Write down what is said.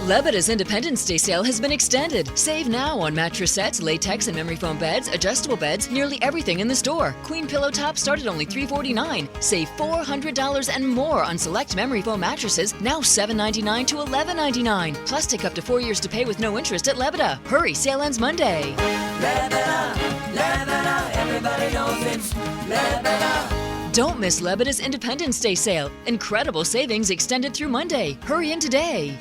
Lebeda's Independence Day sale has been extended. Save now on mattress sets, latex and memory foam beds, adjustable beds, nearly everything in the store. Queen pillow tops start at only $349. Save $400 and more on select memory foam mattresses, now $799 to $1199. Plus, take up to 4 years to pay with no interest at Lebeda. Hurry, sale ends Monday. Lebeda, Lebeda, everybody knows it's Lebeda. Don't miss Lebeda's Independence Day sale. Incredible savings extended through Monday. Hurry in today.